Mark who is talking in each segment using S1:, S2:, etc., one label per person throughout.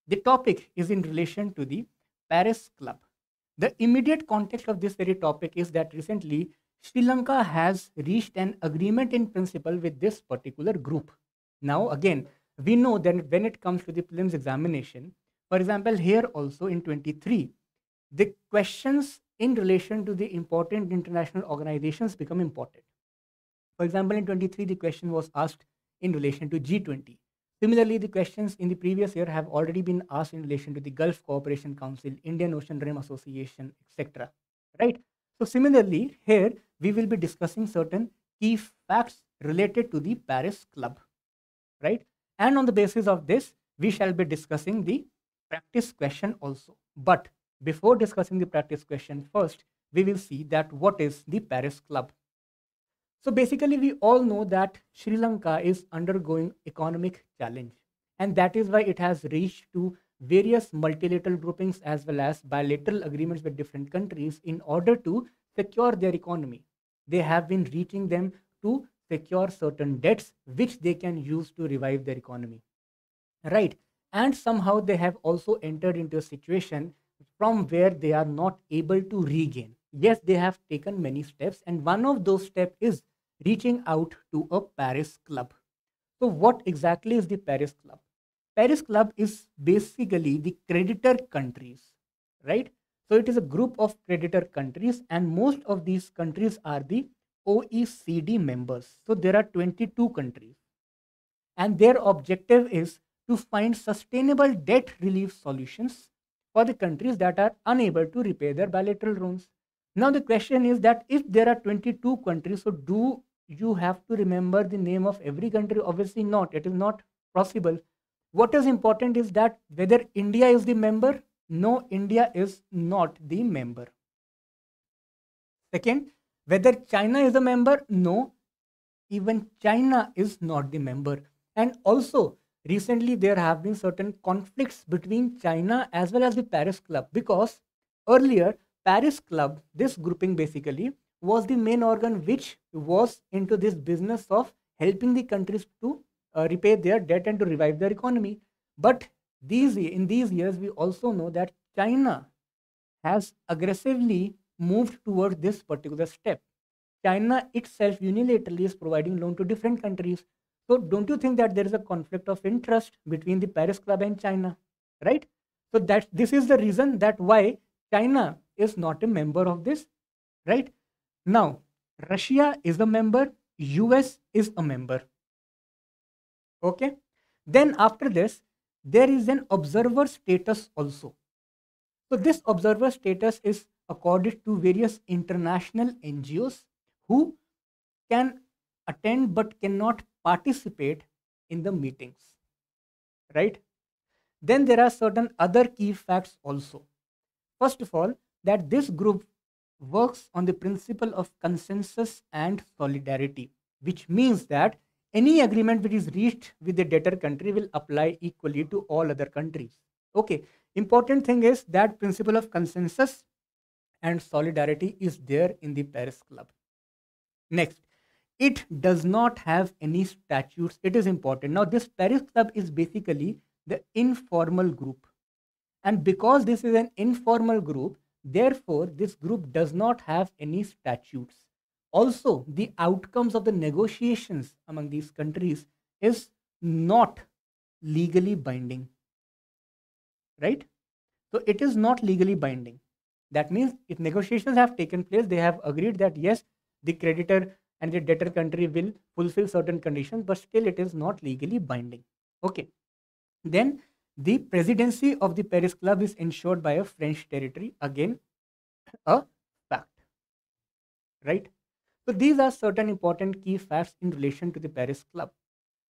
S1: The topic is in relation to the Paris Club. The immediate context of this very topic is that recently Sri Lanka has reached an agreement in principle with this particular group. Now, again, we know that when it comes to the prelims examination, for example, here also in 23, the questions in relation to the important international organizations become important. For example, in 23, the question was asked in relation to G20. Similarly, the questions in the previous year have already been asked in relation to the Gulf Cooperation Council, Indian Ocean Rim Association, etc. Right? So, similarly, here we will be discussing certain key facts related to the Paris Club. Right? And on the basis of this, we shall be discussing the practice question also. But before discussing the practice question, first we will see that what is the Paris Club. So basically, we all know that Sri Lanka is undergoing economic challenge, and that is why it has reached to various multilateral groupings as well as bilateral agreements with different countries in order to secure their economy. They have been reaching them to secure certain debts which they can use to revive their economy. Right? And somehow they have also entered into a situation from where they are not able to regain. Yes, they have taken many steps, and one of those steps is reaching out to a Paris Club. So, what exactly is the Paris Club? Paris Club is basically the creditor countries, right? So, it is a group of creditor countries, and most of these countries are the OECD members. So, there are 22 countries, and their objective is to find sustainable debt relief solutions for the countries that are unable to repay their bilateral loans. Now, the question is that if there are 22 countries, so do you have to remember the name of every country? Obviously not. It is not possible. What is important is that whether India is the member. No, India is not the member. Second, whether China is a member. No, even China is not the member. And also, recently there have been certain conflicts between China as well as the Paris Club, because earlier Paris Club, this grouping basically, was the main organ which was into this business of helping the countries to repay their debt and to revive their economy. But in these years, we also know that China has aggressively moved towards this particular step. China itself unilaterally is providing loan to different countries. So don't you think that there is a conflict of interest between the Paris Club and China, right? So that this is the reason that why China is not a member of this, right? Now, Russia is a member, US is a member. Okay. Then after this, there is an observer status also. So this observer status is accorded to various international NGOs who can attend but cannot participate in the meetings, right? Then there are certain other key facts also. First of all, that this group works on the principle of consensus and solidarity, which means that any agreement which is reached with the debtor country will apply equally to all other countries. Okay, important thing is that principle of consensus and solidarity is there in the Paris Club. Next, it does not have any statutes. It is important. Now, this Paris Club is basically the informal group. And because this is an informal group, therefore, this group does not have any statutes. Also, the outcomes of the negotiations among these countries is not legally binding. Right? So, it is not legally binding. That means if negotiations have taken place, they have agreed that yes, the creditor and the debtor country will fulfill certain conditions, but still it is not legally binding. Okay. Then the presidency of the Paris Club is ensured by a French territory. Again, a fact. Right? So these are certain important key facts in relation to the Paris Club.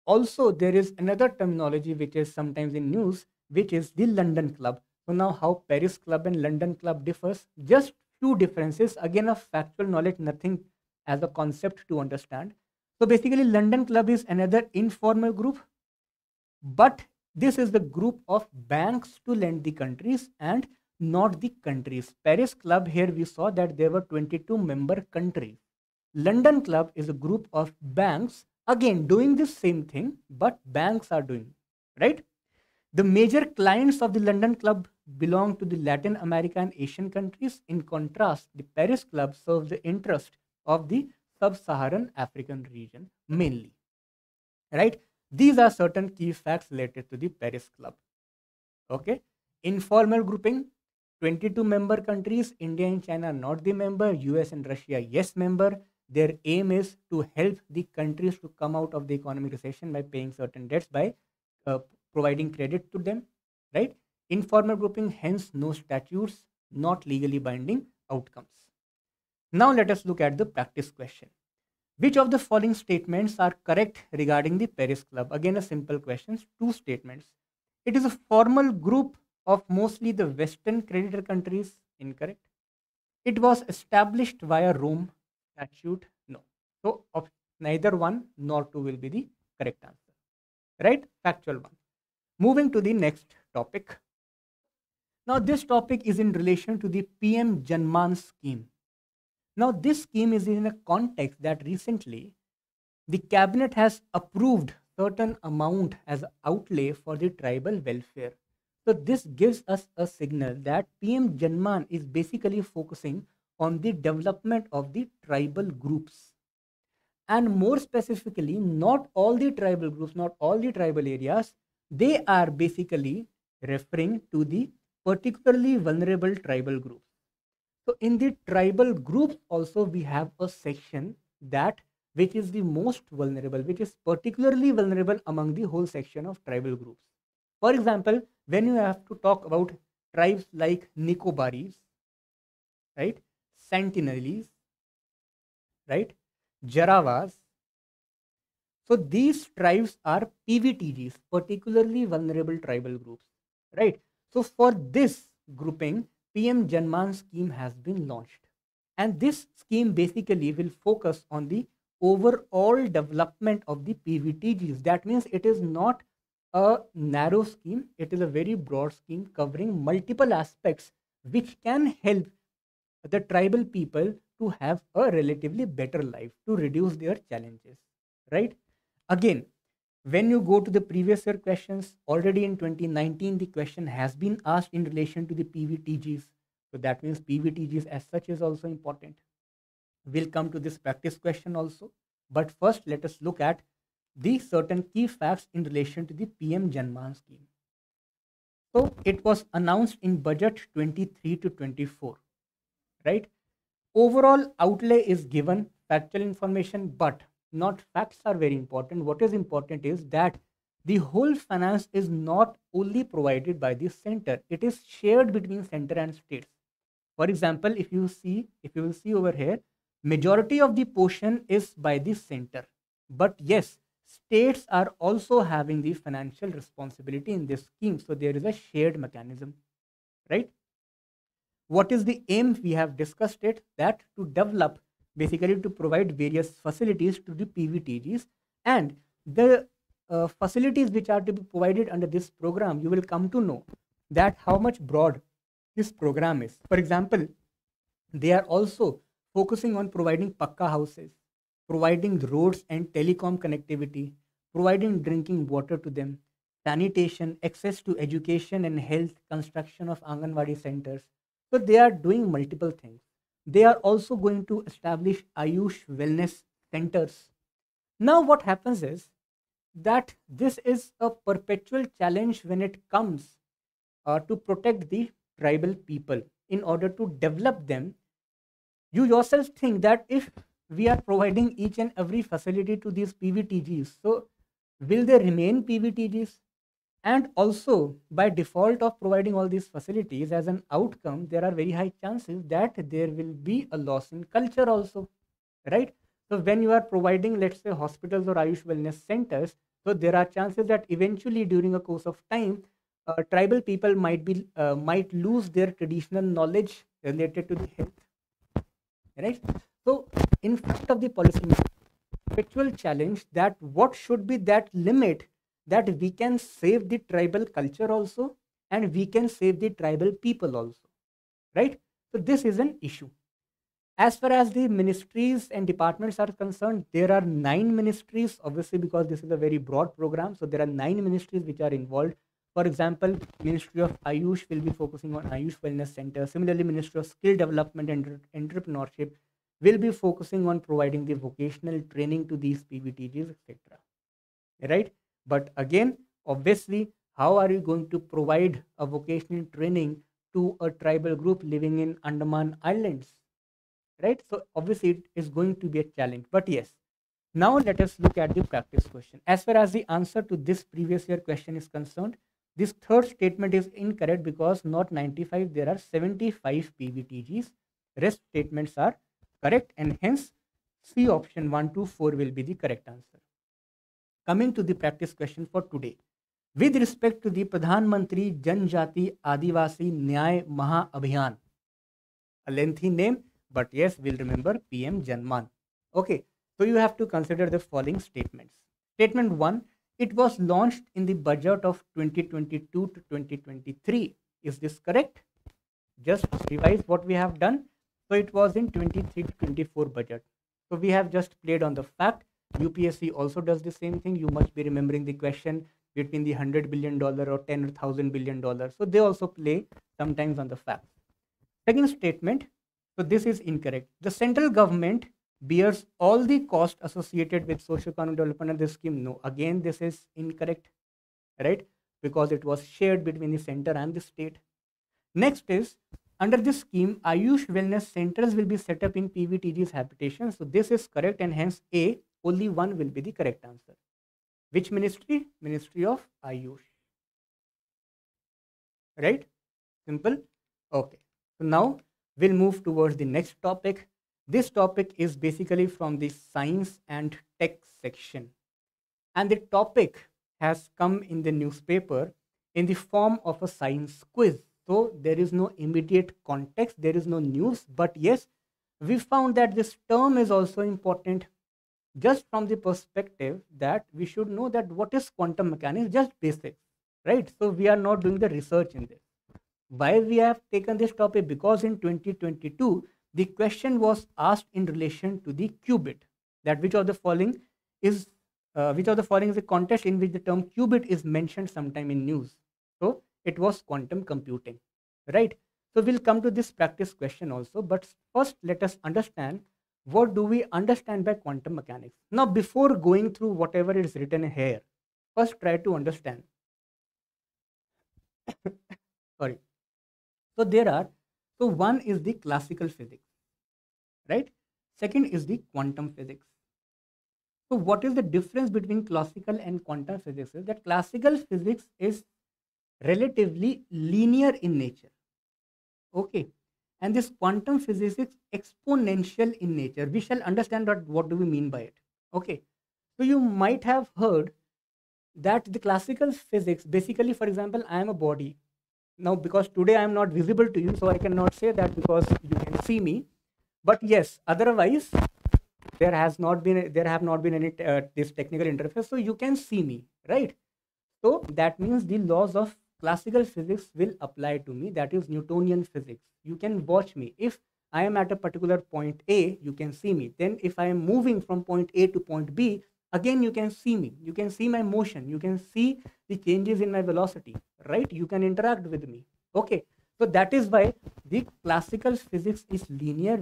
S1: Also, there is another terminology which is sometimes in news, which is the London Club. So now how Paris Club and London Club differs, just few differences, again of factual knowledge, nothing as a concept to understand. So basically London Club is another informal group, but this is the group of banks to lend the countries and not the countries. Paris Club, here we saw that there were 22 member countries. London Club is a group of banks, again doing the same thing, but banks are doing, right? The major clients of the London Club belong to the Latin America and Asian countries. In contrast, the Paris Club serves the interest of the sub-Saharan African region mainly. Right? These are certain key facts related to the Paris Club. Okay. Informal grouping, 22 member countries, India and China are not the member, US and Russia, yes member. Their aim is to help the countries to come out of the economic recession by paying certain debts, by providing credit to them, right? Informal grouping, hence no statutes, not legally binding outcomes. Now let us look at the practice question. Which of the following statements are correct regarding the Paris Club? Again, a simple question, two statements. It is a formal group of mostly the Western creditor countries. Incorrect. It was established via Rome statute. No. So neither one nor two will be the correct answer. Right? Factual one. Moving to the next topic. Now this topic is in relation to the PM JANMAN scheme. Now this scheme is in a context that recently the cabinet has approved certain amount as outlay for the tribal welfare. So this gives us a signal that PM JANMAN is basically focusing on the development of the tribal groups. And more specifically, not all the tribal groups, not all the tribal areas, they are basically referring to the particularly vulnerable tribal groups. So in the tribal groups also we have a section that which is the most vulnerable, which is particularly vulnerable among the whole section of tribal groups. For example, when you have to talk about tribes like Nicobaris, right, Sentinelese, right, Jarawas. So these tribes are PVTGs, particularly vulnerable tribal groups, right? So for this grouping, PM JANMAN scheme has been launched. And this scheme basically will focus on the overall development of the PVTGs. That means it is not a narrow scheme, it is a very broad scheme covering multiple aspects which can help the tribal people to have a relatively better life, to reduce their challenges, right? Again, when you go to the previous year questions, already in 2019, the question has been asked in relation to the PVTGs. So that means PVTGs as such is also important. We'll come to this practice question also. But first, let us look at the certain key facts in relation to the PM JANMAN scheme. So it was announced in budget 23 to 24, right? Overall outlay is given, factual information, but not facts are very important. What is important is that the whole finance is not only provided by the center, it is shared between center and states. For example, if you will see over here, majority of the portion is by the center, but yes, states are also having the financial responsibility in this scheme. So there is a shared mechanism, right? What is the aim? We have discussed it, that to develop, basically to provide various facilities to the PVTGs, and the facilities which are to be provided under this program, you will come to know that how much broad this program is. For example, they are also focusing on providing pakka houses, providing roads and telecom connectivity, providing drinking water to them, sanitation, access to education and health, construction of Anganwadi centers. So they are doing multiple things. They are also going to establish Ayush wellness centers. Now what happens is that this is a perpetual challenge when it comes to protect the tribal people in order to develop them. You yourself think that if we are providing each and every facility to these PVTGs, so will they remain PVTGs? And also, by default of providing all these facilities, as an outcome, there are very high chances that there will be a loss in culture also, right? So when you are providing, let's say, hospitals or Ayush wellness centers, so there are chances that eventually during a course of time, tribal people might lose their traditional knowledge related to the health, right? So in fact of the policy, perpetual challenge that what should be that limit that we can save the tribal culture also and we can save the tribal people also, right? So this is an issue. As far as the ministries and departments are concerned, there are 9 ministries, obviously because this is a very broad program. So there are 9 ministries which are involved. For example, Ministry of Ayush will be focusing on Ayush Wellness Center. Similarly, Ministry of Skill Development and Entrepreneurship will be focusing on providing the vocational training to these PBTGs, etc. Right? But again, obviously, how are you going to provide a vocational training to a tribal group living in Andaman Islands? Right? So obviously, it is going to be a challenge. But yes, now let us look at the practice question. As far as the answer to this previous year question is concerned, this third statement is incorrect because not 95, there are 75 PBTGs. Rest statements are correct, and hence C option 1 to 4 will be the correct answer. Coming to the practice question for today. With respect to the Pradhan Mantri Janjati Adivasi Nyay Maha Abhiyan, a lengthy name, but yes, we'll remember PM JANMAN. Okay, so you have to consider the following statements. Statement 1, it was launched in the budget of 2022 to 2023. Is this correct? Just revise what we have done. So it was in 23 to 24 budget. So we have just played on the fact. UPSC also does the same thing. You must be remembering the question between the $100 billion or $10,000 billion. So they also play sometimes on the fact. Second statement, so this is incorrect. The central government bears all the cost associated with socio-economic development of this scheme. No, again, this is incorrect, right? Because it was shared between the center and the state. Next is, under this scheme, Ayush Wellness Centers will be set up in PVTG's habitation. So this is correct, and hence A, only one will be the correct answer. Which ministry? Ministry of Ayush. Right? Simple. Okay. So now we'll move towards the next topic. This topic is basically from the science and tech section. And the topic has come in the newspaper in the form of a science quiz. So there is no immediate context, there is no news, but yes, we found that this term is also important just from the perspective that we should know that what is quantum mechanics, just basics, right? So we are not doing the research in this. Why we have taken this topic? Because in 2022, the question was asked in relation to the qubit, that which of the following is a context in which the term qubit is mentioned sometime in news. So it was quantum computing, right? So we'll come to this practice question also, but first let us understand what do we understand by quantum mechanics. Now, before going through whatever is written here, first try to understand. Sorry. So one is the classical physics, right? Second is the quantum physics. So what is the difference between classical and quantum physics? Is that classical physics is relatively linear in nature, okay, and this quantum physics is exponential in nature. We shall understand what do we mean by it. Okay, so you might have heard that the classical physics, basically, for example, I am a body. Now, because today I am not visible to you, so I cannot say that because you can see me, but yes, otherwise there have not been any this technical interface, so you can see me, right? So that means the laws of classical physics will apply to me, that is Newtonian physics. You can watch me. If I am at a particular point A, you can see me. Then if I am moving from point A to point B, again you can see me. You can see my motion. You can see the changes in my velocity, right? You can interact with me. Okay. So that is why the classical physics is linear.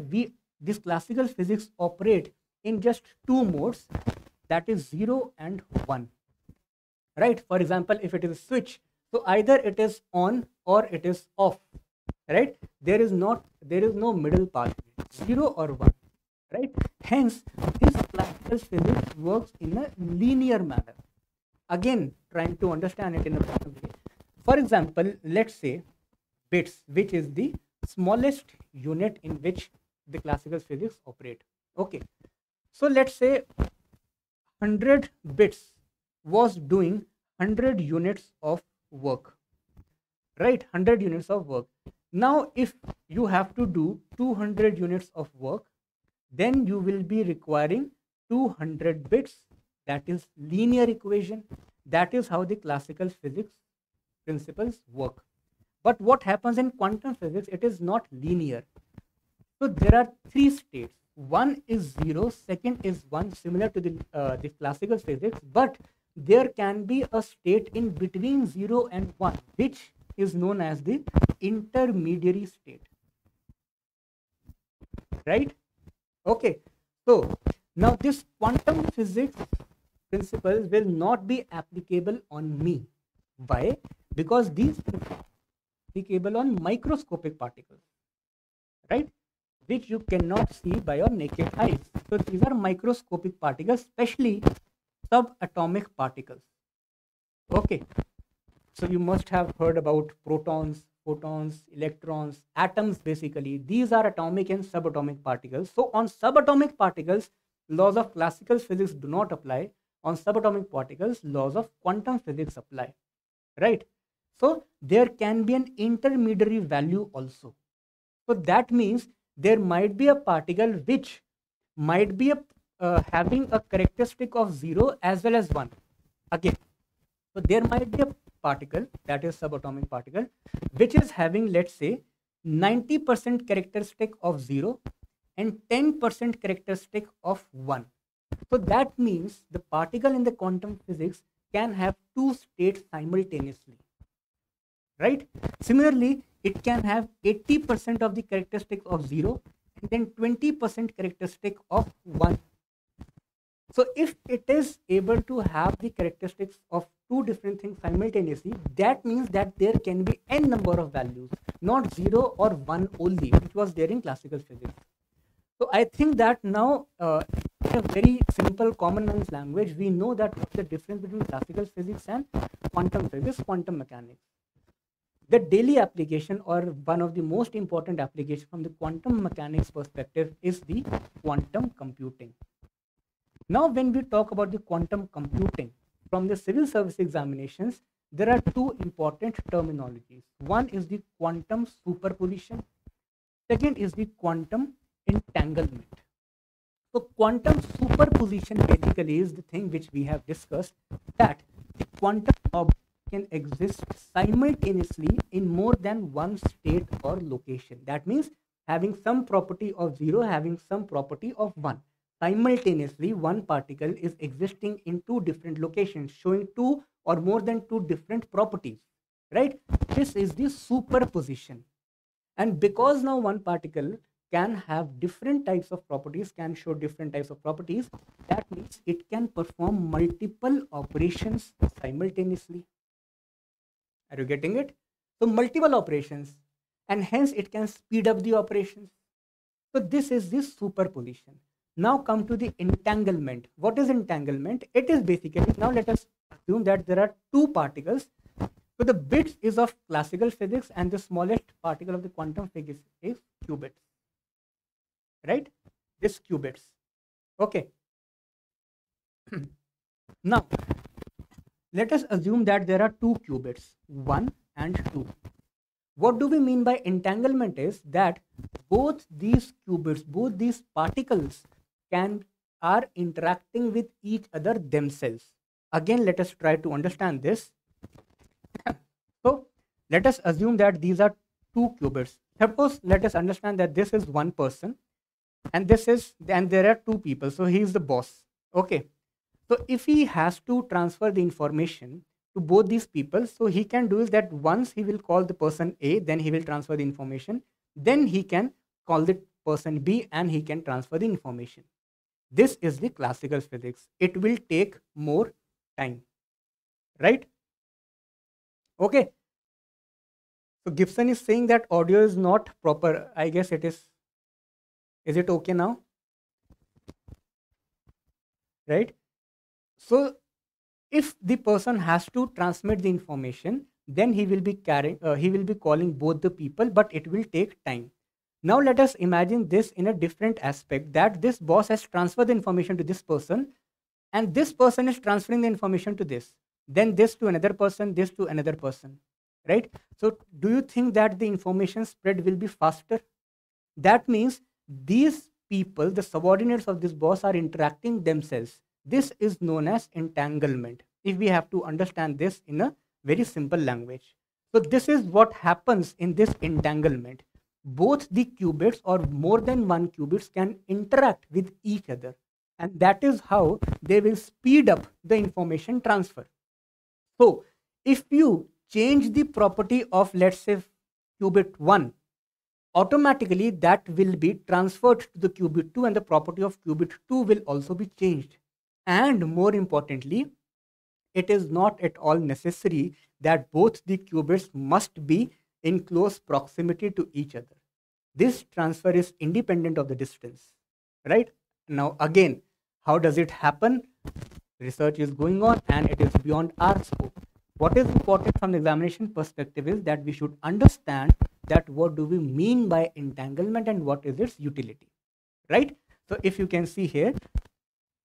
S1: This classical physics operate in just two modes, that is 0 and 1. Right? For example, if it is a switch, so either it is on or it is off, right? There is no middle path, 0 or 1, right? Hence, this classical physics works in a linear manner. Again, trying to understand it in a better way. For example, let's say bits, which is the smallest unit in which the classical physics operate. Okay, so let's say 100 bits was doing 100 units of work, right? 100 units of work. Now, if you have to do 200 units of work, then you will be requiring 200 bits. That is linear equation. That is how the classical physics principles work. But what happens in quantum physics? It is not linear. So there are three states. One is 0, second is 1, similar to the classical physics, but there can be a state in between 0 and 1, which is known as the intermediary state. Right? Okay. So now this quantum physics principles will not be applicable on me. Why? Because these are applicable on microscopic particles, right? Which you cannot see by your naked eyes. So these are microscopic particles, especially subatomic particles. Okay. So you must have heard about protons, photons, electrons, atoms basically. These are atomic and subatomic particles. So on subatomic particles, laws of classical physics do not apply. On subatomic particles, laws of quantum physics apply. Right? So there can be an intermediary value also. So that means there might be a particle which might be having a characteristic of 0 as well as 1. Again, so there might be a particle, that is subatomic particle, which is having, let's say, 90% characteristic of 0 and 10% characteristic of 1. So that means the particle in the quantum physics can have two states simultaneously. Right? Similarly, it can have 80% of the characteristic of 0 and then 20% characteristic of 1. So if it is able to have the characteristics of two different things simultaneously, that means that there can be n number of values, not 0 or 1 only, which was there in classical physics. So I think that now in a very simple common man's language, we know that what's the difference between classical physics and quantum physics, quantum mechanics. The daily application, or one of the most important applications from the quantum mechanics perspective, is the quantum computing. Now, when we talk about the quantum computing, from the civil service examinations, there are two important terminologies. One is the quantum superposition. Second is the quantum entanglement. So quantum superposition basically is the thing which we have discussed, that the quantum object can exist simultaneously in more than one state or location. That means having some property of 0, having some property of 1. Simultaneously, one particle is existing in two different locations, showing two or more than two different properties. Right? This is the superposition. And because now one particle can have different types of properties, can show different types of properties, that means it can perform multiple operations simultaneously. Are you getting it? So multiple operations, and hence it can speed up the operations. So this is the superposition. Now come to the entanglement. What is entanglement? It is basically, now let us assume that there are two particles. So the bits is of classical physics and the smallest particle of the quantum physics is qubits. Right? This qubits. Okay. Now, let us assume that there are two qubits, 1 and 2. What do we mean by entanglement is that both these qubits, both these particles are interacting with each other themselves. Again, let us try to understand this. So let us assume that these are two qubits. Suppose let us understand that this is one person and there are two people. So he is the boss. Okay. So if he has to transfer the information to both these people, so he can do is that once he will call the person A, then he will transfer the information. Then he can call the person B and he can transfer the information. This is the classical physics. It will take more time. Right? Okay. So Gibson is saying that audio is not proper. I guess it is. Is it okay now? Right? So if the person has to transmit the information, then he will be calling both the people, but it will take time. Now let us imagine this in a different aspect, that this boss has transferred the information to this person and this person is transferring the information to this, then this to another person, this to another person, right? So do you think that the information spread will be faster? That means these people, the subordinates of this boss, are interacting themselves. This is known as entanglement, if we have to understand this in a very simple language. So this is what happens in this entanglement. Both the qubits or more than one qubits can interact with each other. and that is how they will speed up the information transfer. So if you change the property of, let's say, qubit 1, automatically that will be transferred to the qubit 2, and the property of qubit 2 will also be changed. And more importantly, it is not at all necessary that both the qubits must be in close proximity to each other. This transfer is independent of the distance, right? Now again, how does it happen? Research is going on and it is beyond our scope. What is important from the examination perspective is that we should understand that what do we mean by entanglement and what is its utility, right? So if you can see here,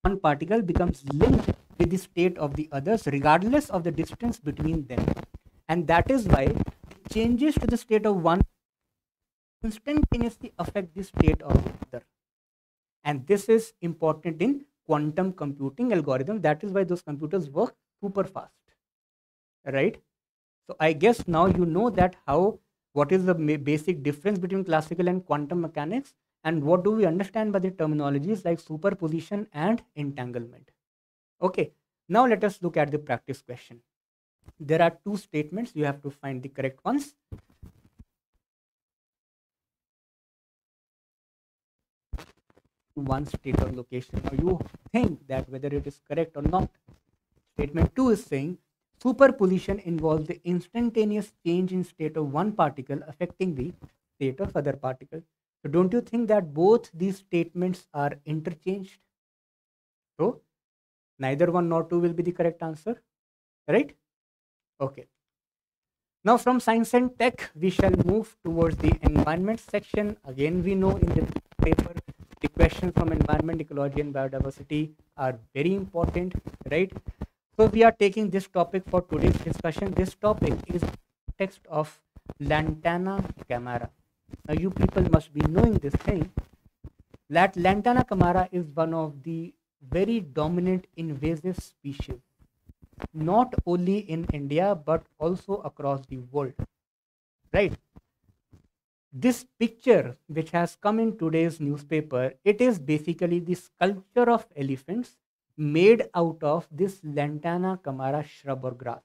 S1: one particle becomes linked with the state of the others regardless of the distance between them, and that is why changes to the state of one instantaneously affect the state of the other. And this is important in quantum computing algorithm. That is why those computers work super fast, right? So I guess now you know that what is the basic difference between classical and quantum mechanics, and what do we understand by the terminologies like superposition and entanglement. Okay, now let us look at the practice question. There are two statements. You have to find the correct ones. One state or location. Now you think that whether it is correct or not. Statement 2 is saying superposition involves the instantaneous change in state of one particle affecting the state of other particle. So don't you think that both these statements are interchanged? So neither one nor two will be the correct answer, right? Okay. Now from science and tech, we shall move towards the environment section. Again, we know in the paper, the questions from environment, ecology and biodiversity are very important, right? So we are taking this topic for today's discussion. This topic is text of Lantana camara. Now you people must be knowing this thing, that Lantana camara is one of the very dominant invasive species, not only in India but also across the world, right? This picture which has come in today's newspaper, it is basically the sculpture of elephants made out of this Lantana camara shrub or grass.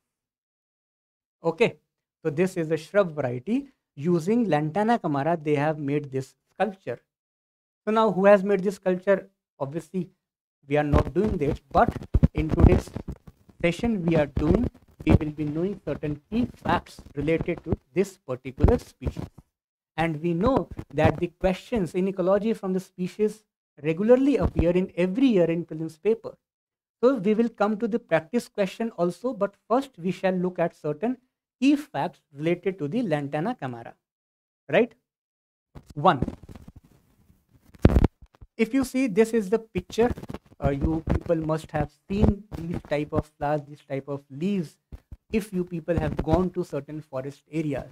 S1: Okay, so this is a shrub variety. Using Lantana camara, they have made this sculpture. So now who has made this sculpture? Obviously we are not doing this, but in today's session we will be knowing certain key facts related to this particular species. And we know that the questions in ecology from the species regularly appear in every year in prelims paper. So we will come to the practice question also, but first we shall look at certain key facts related to the Lantana camara, right? 1. If you see, this is the picture. You people must have seen these type of flowers, these type of leaves, if you people have gone to certain forest areas,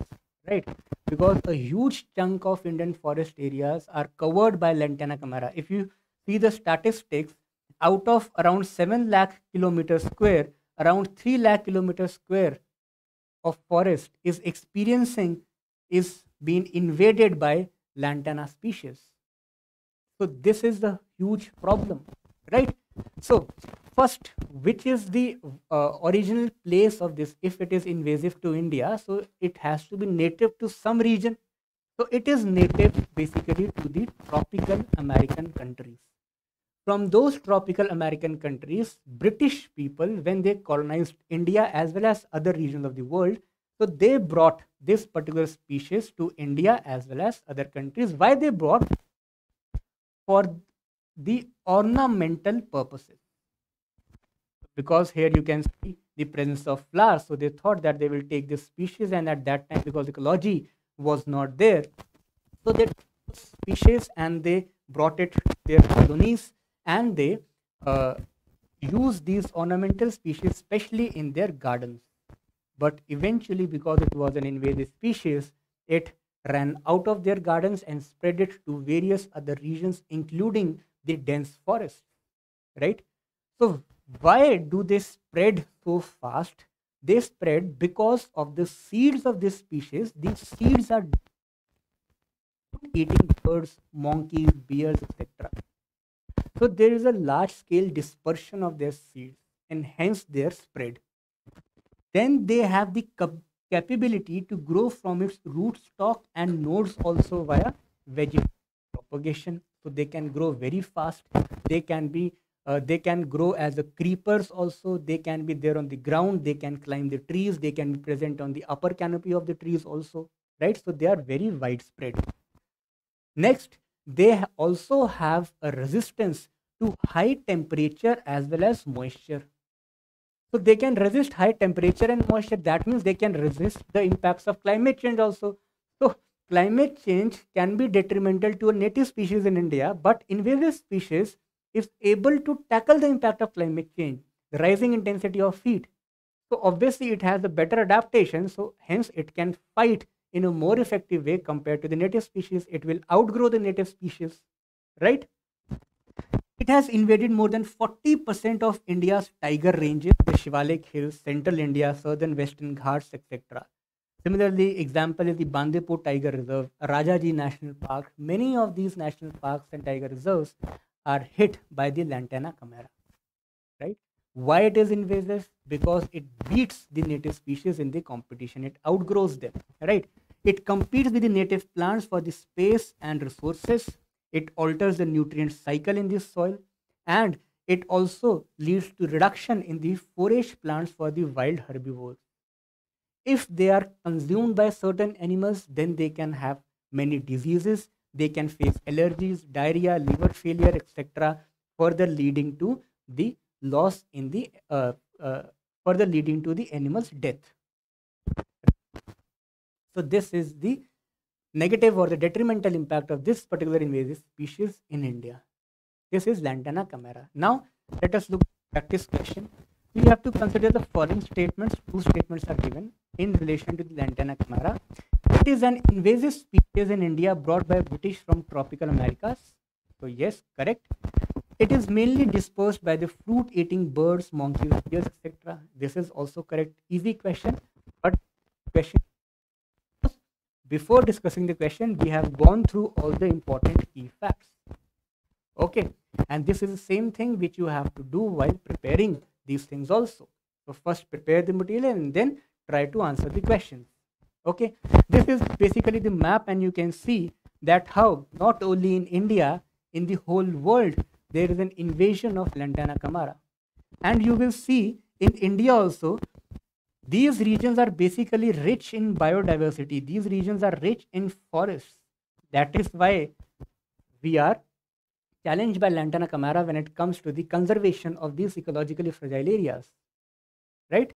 S1: right? Because a huge chunk of Indian forest areas are covered by Lantana camara. If you see the statistics, out of around 7 lakh kilometers square, around 3 lakh kilometers square of forest is being invaded by Lantana species. So this is the huge problem, right? So first, which is the original place of this? If it is invasive to India, so it has to be native to some region. So it is native basically to the tropical American countries. From those tropical American countries, British people, when they colonized India as well as other regions of the world, so they brought this particular species to India as well as other countries. Why they brought? For the ornamental purposes. Because here you can see the presence of flowers, so they thought that they will take this species, and at that time, because ecology was not there, so they took species and they brought it to their colonies, and they used these ornamental species especially in their gardens. But eventually, because it was an invasive species, it ran out of their gardens and spread it to various other regions, including the dense forest, right? So why do they spread so fast? They spread because of the seeds of this species. These seeds are eating birds, monkeys, bears, etc. So there is a large scale dispersion of their seeds and hence their spread. Then they have the capability to grow from its root stock and nodes also via vegetation propagation. So they can grow very fast. They can be they can grow as a creepers also. They can be there on the ground. They can climb the trees. They can be present on the upper canopy of the trees also, right? So they are very widespread. Next, they also have a resistance to high temperature as well as moisture. So they can resist high temperature and moisture. That means they can resist the impacts of climate change also. So climate change can be detrimental to a native species in India, but invasive species is able to tackle the impact of climate change, the rising intensity of heat. So obviously it has a better adaptation. So hence it can fight in a more effective way compared to the native species. It will outgrow the native species, right? It has invaded more than 40% of India's tiger ranges, the Shivalik Hills, Central India, Southern Western Ghats, etc. Similarly, example is the Bandipur Tiger Reserve, Rajaji National Park. Many of these national parks and tiger reserves are hit by the Lantana camara, right? Why it is invasive? Because it beats the native species in the competition. It outgrows them, right? It competes with the native plants for the space and resources. It alters the nutrient cycle in the soil, and it also leads to reduction in the forage plants for the wild herbivores. If they are consumed by certain animals, then they can have many diseases. They can face allergies, diarrhea, liver failure, etc., further leading to the loss in the further leading to the animal's death. So this is the negative or the detrimental impact of this particular invasive species in India. This is Lantana camara. Now let us look at practice question. We have to consider the following statements. Two statements are given in relation to the Lantana camara. It is an invasive species in India brought by British from tropical Americas. So yes, correct. It is mainly dispersed by the fruit-eating birds, monkeys, deers, etc. This is also correct. Easy question, but question. Before discussing the question, we have gone through all the important key facts. Okay, and this is the same thing which you have to do while preparing these things also. So first prepare the material and then try to answer the questions. Okay, this is basically the map, and you can see that how not only in India, in the whole world, there is an invasion of Lantana camara. And you will see in India also, these regions are basically rich in biodiversity. These regions are rich in forests. That is why we are challenged by Lantana camara when it comes to the conservation of these ecologically fragile areas, right?